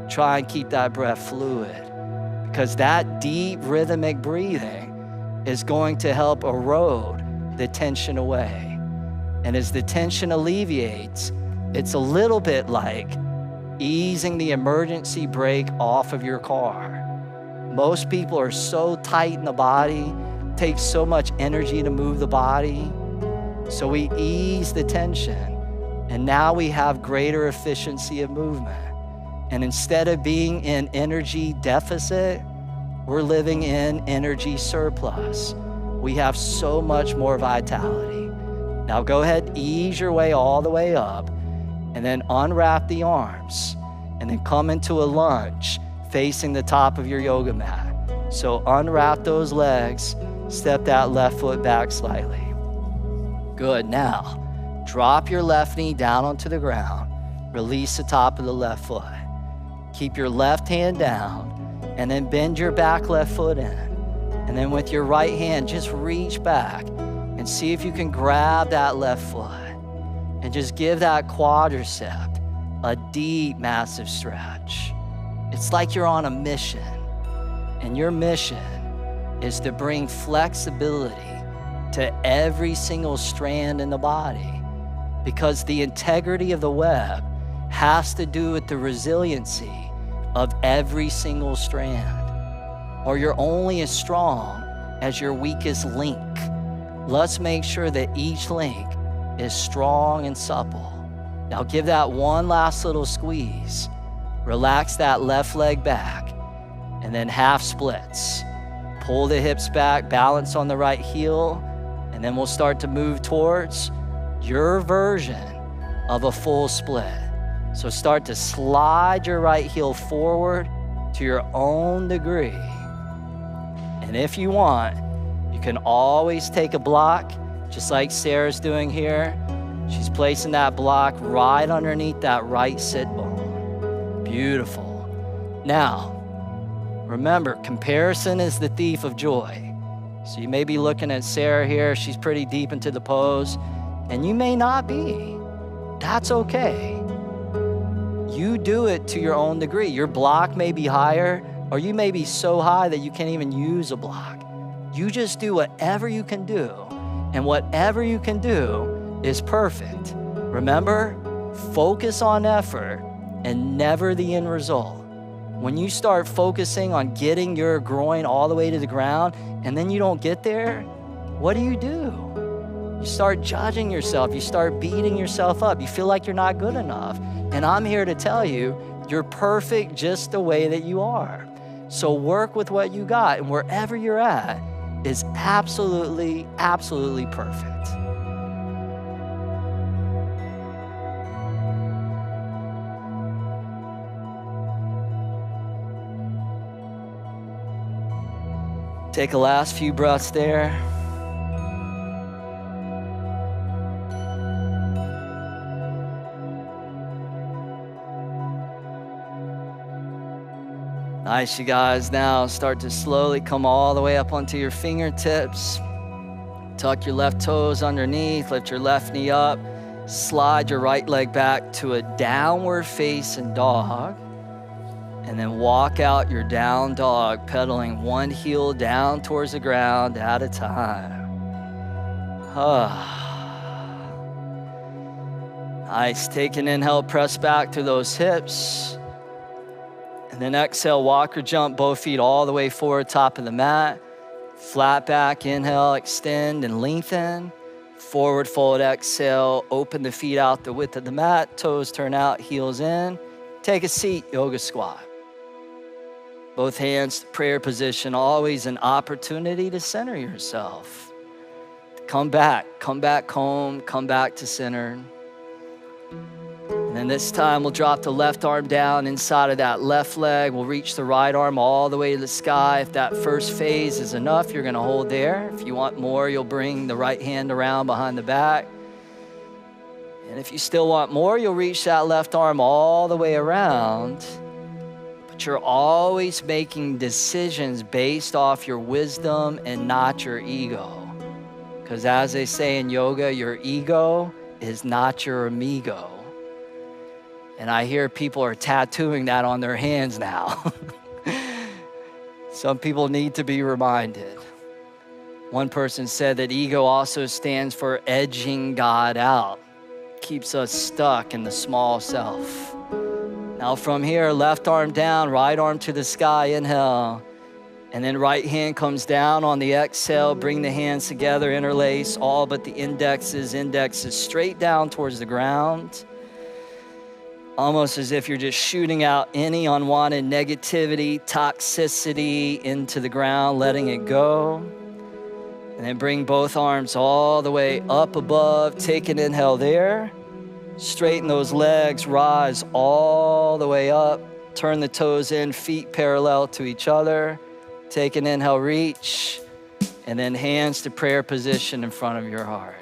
Try and keep that breath fluid, because that deep rhythmic breathing is going to help erode the tension away. And as the tension alleviates, it's a little bit like easing the emergency brake off of your car. Most people are so tight in the body, it takes so much energy to move the body. So we ease the tension, and now we have greater efficiency of movement. And instead of being in energy deficit, we're living in energy surplus. We have so much more vitality. Now go ahead, ease your way all the way up, and then unwrap the arms, and then come into a lunge facing the top of your yoga mat. So unwrap those legs, step that left foot back slightly. Good, now drop your left knee down onto the ground, release the top of the left foot. Keep your left hand down, and then bend your back left foot in. And then with your right hand, just reach back and see if you can grab that left foot and just give that quadricep a deep, massive stretch. It's like you're on a mission, and your mission is to bring flexibility to every single strand in the body, because the integrity of the web has to do with the resiliency of every single strand. Or you're only as strong as your weakest link. Let's make sure that each link is strong and supple. Now give that one last little squeeze. Relax that left leg back, and then half splits. Pull the hips back, balance on the right heel, and then we'll start to move towards your version of a full split. So start to slide your right heel forward to your own degree. And if you want, you can always take a block, just like Sarah's doing here. She's placing that block right underneath that right sit bone. Beautiful. Now, remember, comparison is the thief of joy. So you may be looking at Sarah here. She's pretty deep into the pose, and you may not be. That's okay. You do it to your own degree. Your block may be higher, or you may be so high that you can't even use a block. You just do whatever you can do, and whatever you can do is perfect. Remember, focus on effort and never the end result. When you start focusing on getting your groin all the way to the ground, and then you don't get there, what do? You start judging yourself. You start beating yourself up. You feel like you're not good enough. And I'm here to tell you, you're perfect just the way that you are. So work with what you got, and wherever you're at is absolutely, absolutely perfect. Take a last few breaths there. Nice, you guys. Now start to slowly come all the way up onto your fingertips. Tuck your left toes underneath, lift your left knee up, slide your right leg back to a downward facing dog. And then walk out your down dog, pedaling one heel down towards the ground at a time. Nice. Take an inhale, press back to those hips. And then exhale, walk or jump both feet all the way forward, top of the mat. Flat back, inhale, extend and lengthen. Forward fold, exhale, open the feet out the width of the mat. Toes turn out, heels in. Take a seat, yoga squat. Both hands, prayer position, always an opportunity to center yourself. Come back home, come back to center. And then this time we'll drop the left arm down inside of that left leg. We'll reach the right arm all the way to the sky. If that first phase is enough, you're gonna hold there. If you want more, you'll bring the right hand around behind the back. And if you still want more, you'll reach that left arm all the way around. But you're always making decisions based off your wisdom and not your ego. Because as they say in yoga, your ego is not your amigo. And I hear people are tattooing that on their hands now. Some people need to be reminded. One person said that ego also stands for edging God out. Keeps us stuck in the small self. Now from here, left arm down, right arm to the sky, inhale. And then right hand comes down on the exhale. Bring the hands together, interlace all but the indexes straight down towards the ground. Almost as if you're just shooting out any unwanted negativity, toxicity into the ground, letting it go. And then bring both arms all the way up above. Take an inhale there. Straighten those legs, rise all the way up. Turn the toes in, feet parallel to each other. Take an inhale, reach. And then hands to prayer position in front of your heart.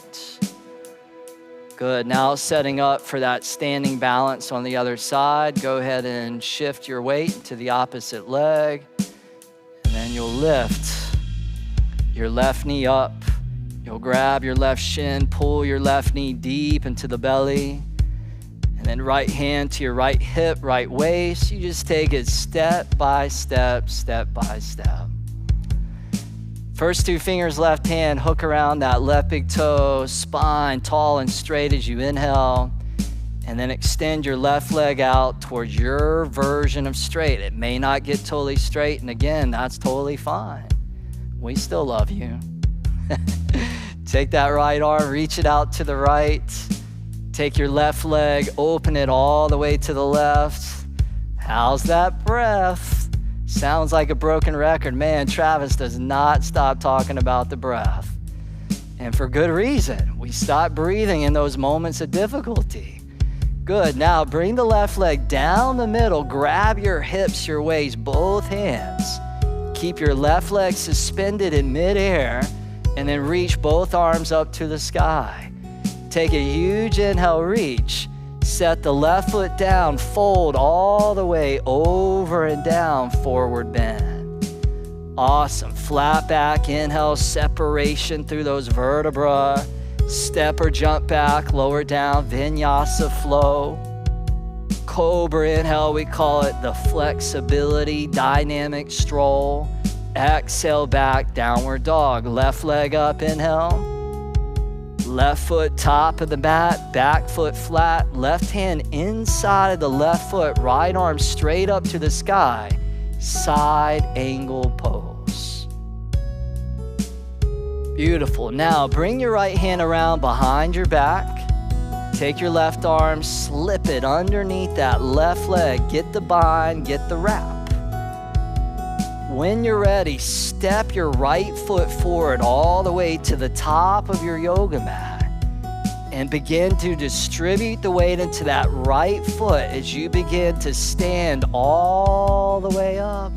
Good, now setting up for that standing balance on the other side. Go ahead and shift your weight to the opposite leg. And then you'll lift your left knee up. You'll grab your left shin, pull your left knee deep into the belly. And then right hand to your right hip, right waist. You just take it step by step, step by step. First two fingers, left hand, hook around that left big toe, spine tall and straight as you inhale. And then extend your left leg out towards your version of straight. It may not get totally straight, and again, that's totally fine. We still love you. Take that right arm, reach it out to the right. Take your left leg, open it all the way to the left. How's that breath? Sounds like a broken record. Man, Travis does not stop talking about the breath. And for good reason. We stop breathing in those moments of difficulty. Good, now bring the left leg down the middle. Grab your hips, your waist, both hands. Keep your left leg suspended in midair and then reach both arms up to the sky. Take a huge inhale, reach. Set the left foot down, fold all the way over and down, forward bend. Awesome, flat back, inhale, separation through those vertebrae. Step or jump back, lower down, vinyasa flow. Cobra inhale, we call it the flexibility, dynamic stroll. Exhale back, downward dog. Left leg up, inhale. Left foot top of the mat, back foot flat, left hand inside of the left foot, right arm straight up to the sky, side angle pose. Beautiful. Now bring your right hand around behind your back. Take your left arm, slip it underneath that left leg. Get the bind, get the wrap. When you're ready, step your right foot forward all the way to the top of your yoga mat and begin to distribute the weight into that right foot as you begin to stand all the way up.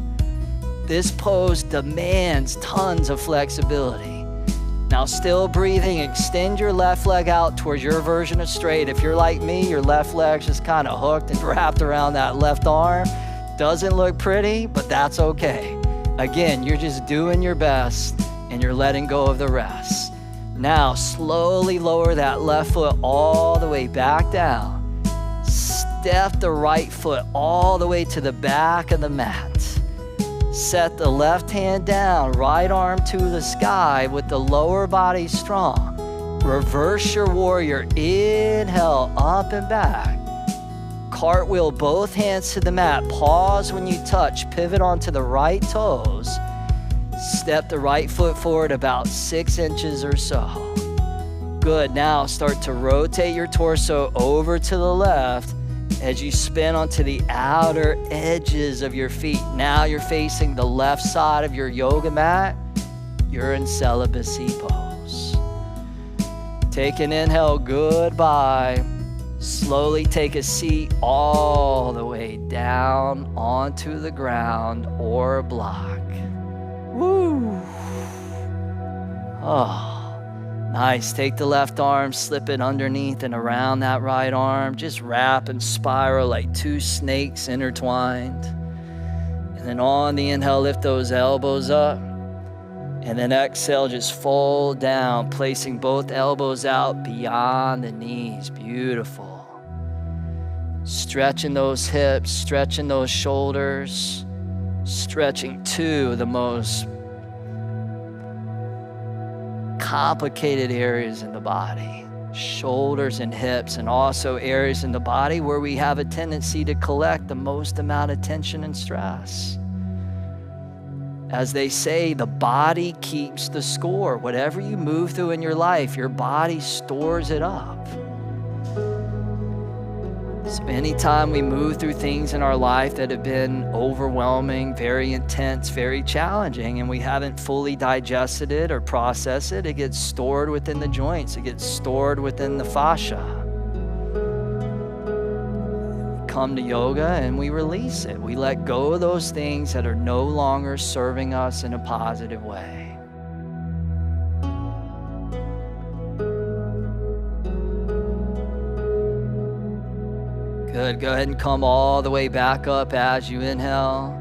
This pose demands tons of flexibility. Now still breathing, extend your left leg out towards your version of straight. If you're like me, your left leg's just kind of hooked and wrapped around that left arm. Doesn't look pretty, but that's okay. Again, you're just doing your best and you're letting go of the rest. Now, slowly lower that left foot all the way back down. step the right foot all the way to the back of the mat. Set the left hand down, right arm to the sky with the lower body strong. Reverse your warrior. Inhale, up and back. Cartwheel both hands to the mat. Pause when you touch. Pivot onto the right toes. Step the right foot forward about 6 inches or so. Good. Now start to rotate your torso over to the left as you spin onto the outer edges of your feet. Now you're facing the left side of your yoga mat. You're in Celibacy Pose. Take an inhale. Goodbye. Slowly take a seat all the way down onto the ground or a block. Woo! Oh, nice. Take the left arm, slip it underneath and around that right arm. Just wrap and spiral like 2 snakes intertwined. And then on the inhale, lift those elbows up. And then exhale, just fold down, placing both elbows out beyond the knees. Beautiful. Stretching those hips, stretching those shoulders, stretching to the most complicated areas in the body, shoulders and hips, and also areas in the body where we have a tendency to collect the most amount of tension and stress. As they say, the body keeps the score. Whatever you move through in your life, your body stores it up. So anytime we move through things in our life that have been overwhelming, very intense, very challenging, and we haven't fully digested it or processed it, it gets stored within the joints. It gets stored within the fascia. We come to yoga and we release it. We let go of those things that are no longer serving us in a positive way. Good. Go ahead and come all the way back up as you inhale.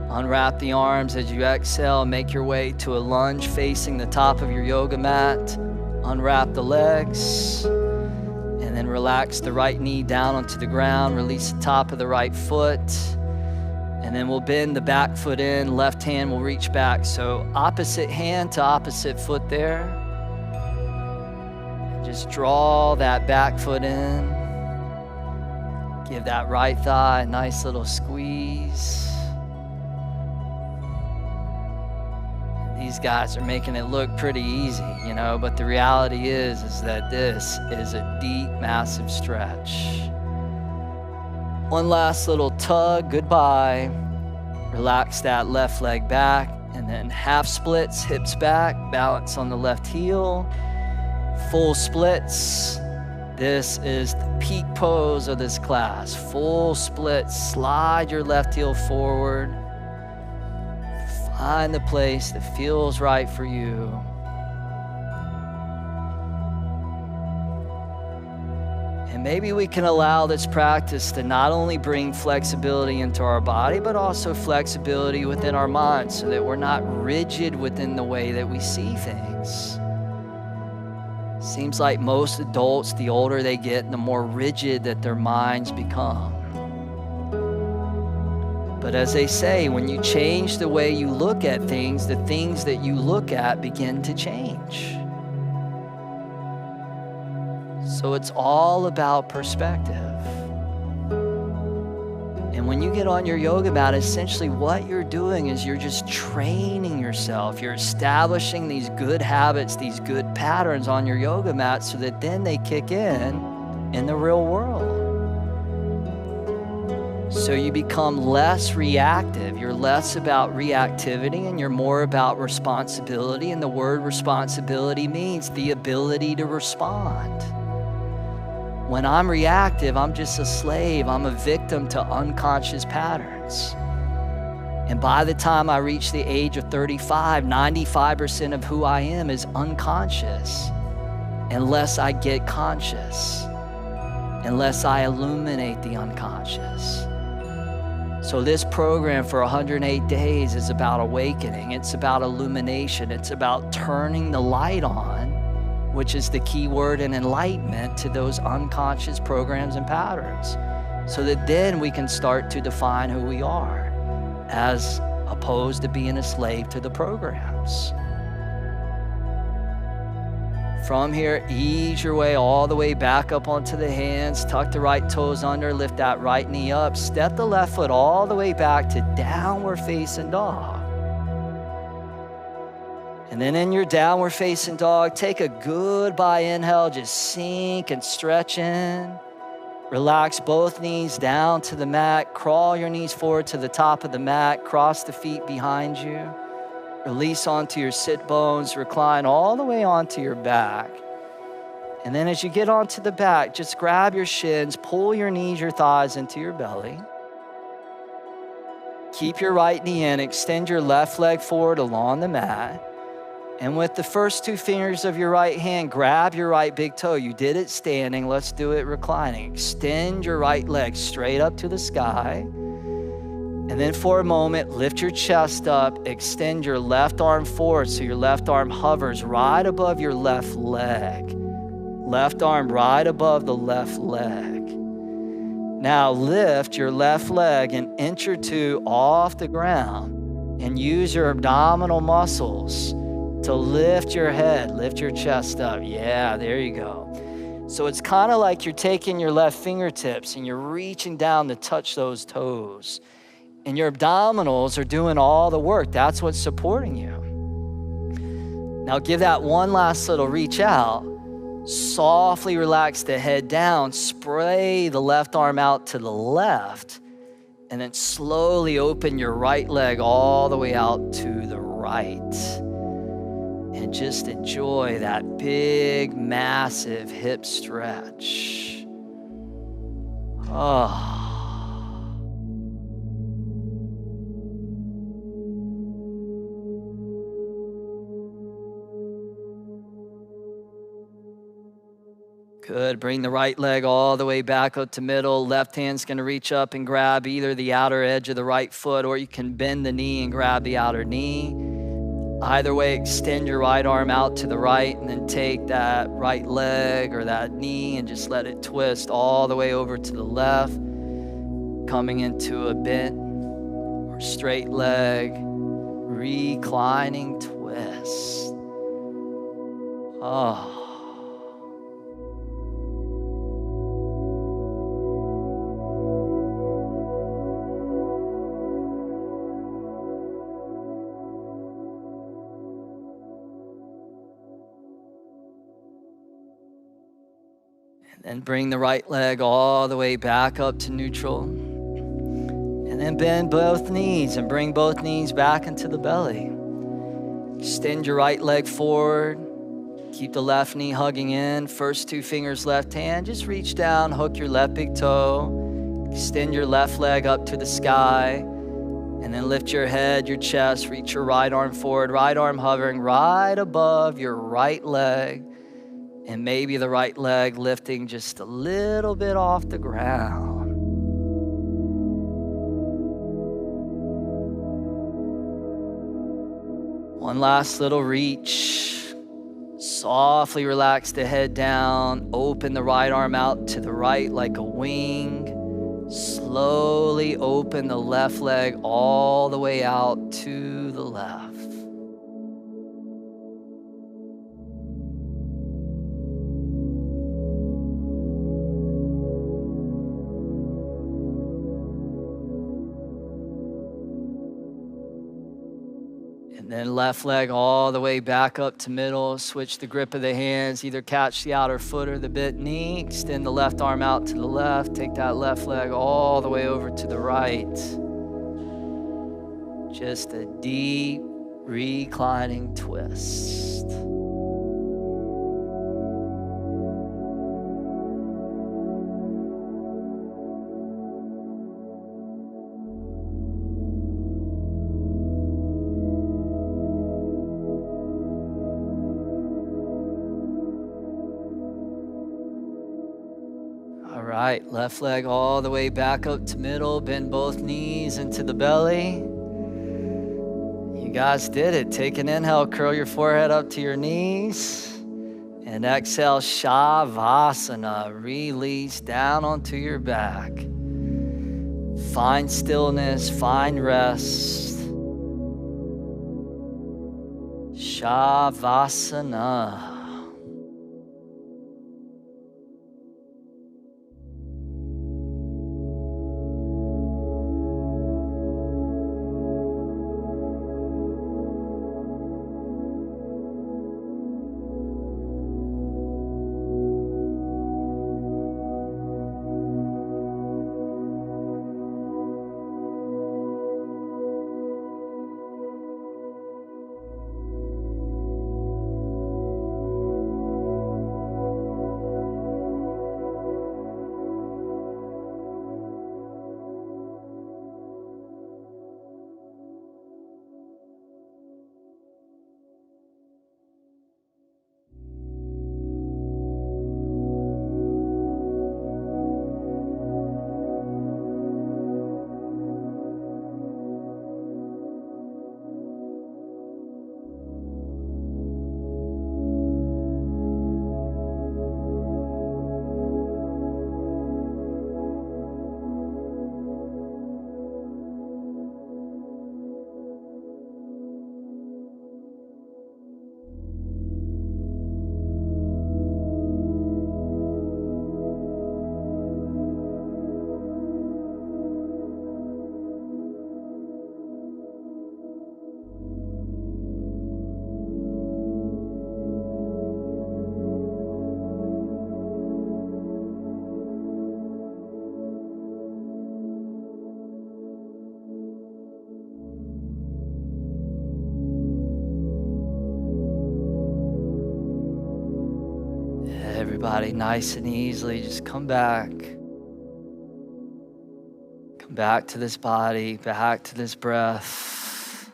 Unwrap the arms as you exhale. Make your way to a lunge facing the top of your yoga mat. Unwrap the legs. And then relax the right knee down onto the ground. Release the top of the right foot. And then we'll bend the back foot in. Left hand will reach back. So opposite hand to opposite foot there. And just draw that back foot in. Give that right thigh a nice little squeeze. These guys are making it look pretty easy, you know, but the reality is that this is a deep, massive stretch. One last little tug, goodbye. Relax that left leg back, and then half splits, hips back, balance on the left heel. Full splits. This is the peak pose of this class. Full splits, slide your left heel forward. Find the place that feels right for you. And maybe we can allow this practice to not only bring flexibility into our body, but also flexibility within our minds so that we're not rigid within the way that we see things. Seems like most adults, the older they get, the more rigid that their minds become. But as they say, when you change the way you look at things, the things that you look at begin to change. So it's all about perspective. And when you get on your yoga mat, essentially what you're doing is you're just training yourself. You're establishing these good habits, these good patterns on your yoga mat so that then they kick in the real world. So you become less reactive. You're less about reactivity and you're more about responsibility. And the word responsibility means the ability to respond. When I'm reactive, I'm just a slave. I'm a victim to unconscious patterns. And by the time I reach the age of 35, 95% of who I am is unconscious unless I get conscious, unless I illuminate the unconscious. So this program for 108 days is about awakening. It's about illumination. It's about turning the light on, which is the key word in enlightenment, to those unconscious programs and patterns. so that then we can start to define who we are as opposed to being a slave to the programs. From here, ease your way all the way back up onto the hands. Tuck the right toes under, lift that right knee up. Step the left foot all the way back to downward facing dog. And then in your downward facing dog, take a goodbye inhale, just sink and stretch in. Relax both knees down to the mat. Crawl your knees forward to the top of the mat. Cross the feet behind you. Release onto your sit bones. Recline all the way onto your back. And then as you get onto the back, just grab your shins, pull your knees, your thighs into your belly. Keep your right knee in. Extend your left leg forward along the mat. And with the first two fingers of your right hand, grab your right big toe. You did it standing. Let's do it reclining. Extend your right leg straight up to the sky. And then for a moment, lift your chest up. Extend your left arm forward so your left arm hovers right above your left leg. Left arm right above the left leg. Now lift your left leg an inch or two off the ground and use your abdominal muscles to lift your head, lift your chest up. Yeah, there you go. So it's kind of like you're taking your left fingertips and you're reaching down to touch those toes. And your abdominals are doing all the work. That's what's supporting you. Now give that one last little reach out. Softly relax the head down. Spray the left arm out to the left. And then slowly open your right leg all the way out to the right. And just enjoy that big, massive hip stretch. Oh. Good. Bring the right leg all the way back up to middle. Left hand's going to reach up and grab either the outer edge of the right foot, or you can bend the knee and grab the outer knee. Either way, extend your right arm out to the right and then take that right leg or that knee and just let it twist all the way over to the left, coming into a bent or straight leg, reclining twist. Oh. And bring the right leg all the way back up to neutral. And then bend both knees and bring both knees back into the belly. Extend your right leg forward. Keep the left knee hugging in. First two fingers left hand. Just reach down, hook your left big toe. Extend your left leg up to the sky. And then lift your head, your chest. Reach your right arm forward. Right arm hovering right above your right leg. And maybe the right leg lifting just a little bit off the ground. One last little reach. Softly relax the head down. Open the right arm out to the right like a wing. Slowly open the left leg all the way out to the left. Then left leg all the way back up to middle. Switch the grip of the hands. Either catch the outer foot or the bent knee. Extend the left arm out to the left. Take that left leg all the way over to the right. Just a deep reclining twist. Right, left leg all the way back up to middle. Bend both knees into the belly. You guys did it. Take an inhale, curl your forehead up to your knees. And exhale, Shavasana. Release down onto your back. Find stillness, find rest. Shavasana. Everybody, nice and easily, just come back. Come back to this body, back to this breath.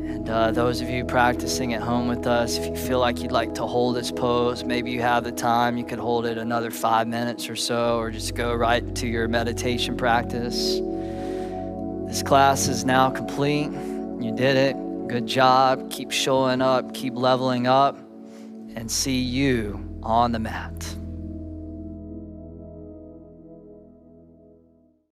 And those of you practicing at home with us, if you feel like you'd like to hold this pose, maybe you have the time, you could hold it another 5 minutes or so, or just go right to your meditation practice. This class is now complete. You did it. Good job. Keep showing up, keep leveling up, and see you on the mat.